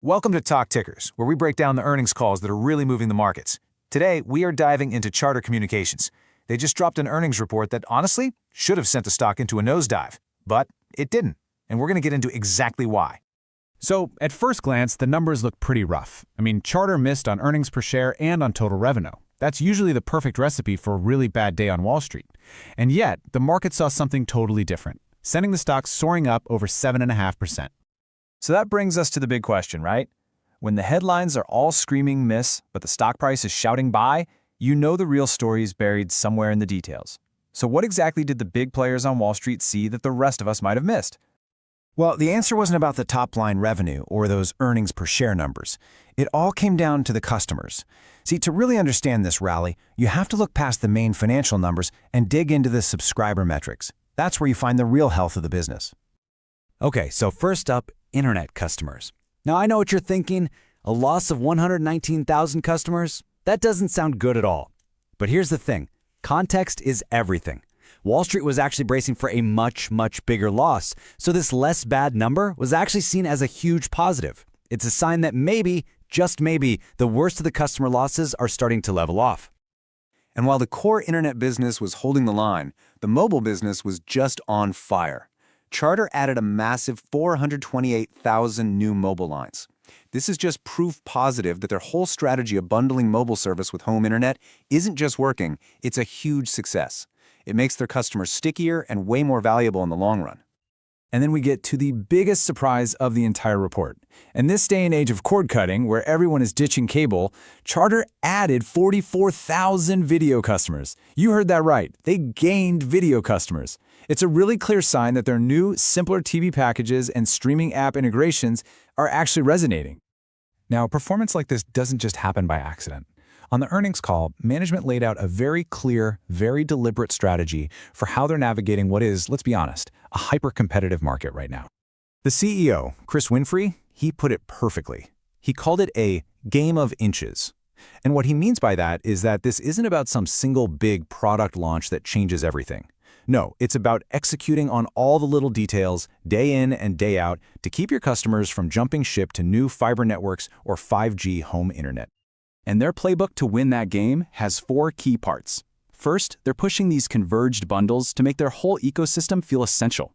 Welcome to Talk Tickers, where we break down the earnings calls that are really moving the markets. Today, we are diving into Charter Communications. They just dropped an earnings report that honestly should have sent the stock into a nosedive, but it didn't, and we're going to get into exactly why. So, at first glance, the numbers look pretty rough. Charter missed on earnings per share and on total revenue. That's usually the perfect recipe for a really bad day on Wall Street. And yet, the market saw something totally different, sending the stock soaring up over 7.5%. So that brings us to the big question, right? When the headlines are all screaming miss, but the stock price is shouting buy, you know the real story is buried somewhere in the details. So what exactly did the big players on Wall Street see that the rest of us might have missed? Well, the answer wasn't about the top-line revenue or those earnings per share numbers. It all came down to the customers. See, to really understand this rally, you have to look past the main financial numbers and dig into the subscriber metrics. That's where you find the real health of the business. Okay, so first up, internet customers. Now, I know what you're thinking. A loss of 119,000 customers? That doesn't sound good at all. But here's the thing. Context is everything. Wall Street was actually bracing for a much, much bigger loss, so this less bad number was actually seen as a huge positive. It's a sign that maybe, just maybe, the worst of the customer losses are starting to level off. And while the core internet business was holding the line, the mobile business was just on fire. Charter added a massive 428,000 new mobile lines. This is just proof positive that their whole strategy of bundling mobile service with home internet isn't just working, it's a huge success. It makes their customers stickier and way more valuable in the long run. And then we get to the biggest surprise of the entire report. In this day and age of cord cutting, where everyone is ditching cable, Charter added 44,000 video customers. You heard that right. They gained video customers. It's a really clear sign that their new, simpler TV packages and streaming app integrations are actually resonating. Now, performance like this doesn't just happen by accident. On the earnings call, management laid out a very clear, very deliberate strategy for how they're navigating what is, let's be honest, a hyper-competitive market right now. The CEO, Chris Winfrey, he put it perfectly. He called it a game of inches. And what he means by that is that this isn't about some single big product launch that changes everything. No, it's about executing on all the little details, day in and day out, to keep your customers from jumping ship to new fiber networks or 5G home internet. And their playbook to win that game has 4 key parts. First, they're pushing these converged bundles to make their whole ecosystem feel essential.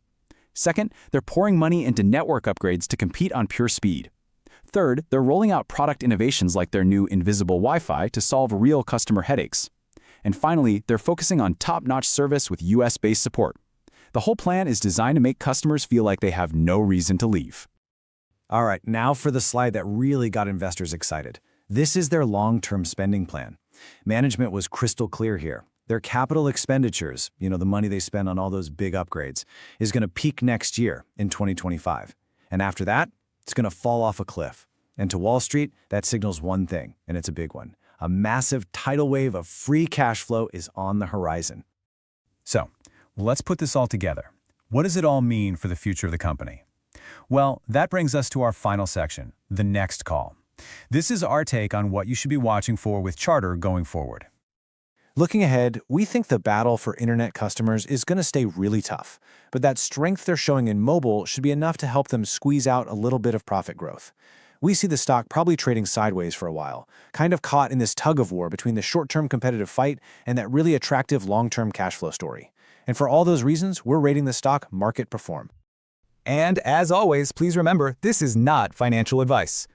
Second, they're pouring money into network upgrades to compete on pure speed. Third, they're rolling out product innovations like their new Invincible WiFi to solve real customer headaches. And finally, they're focusing on top-notch service with US-based support. The whole plan is designed to make customers feel like they have no reason to leave. All right, now for the slide that really got investors excited. This is their long-term spending plan. Management was crystal clear here. Their capital expenditures, the money they spend on all those big upgrades, is going to peak next year in 2025. And after that, it's going to fall off a cliff. And to Wall Street, that signals one thing, and it's a big one. A massive tidal wave of free cash flow is on the horizon. So, let's put this all together. What does it all mean for the future of the company? Well, that brings us to our final section, the next call. This is our take on what you should be watching for with Charter going forward. Looking ahead, we think the battle for internet customers is going to stay really tough, but that strength they're showing in mobile should be enough to help them squeeze out a little bit of profit growth. We see the stock probably trading sideways for a while, kind of caught in this tug-of-war between the short-term competitive fight and that really attractive long-term cash flow story. And for all those reasons, we're rating the stock market perform. And as always, please remember, this is not financial advice.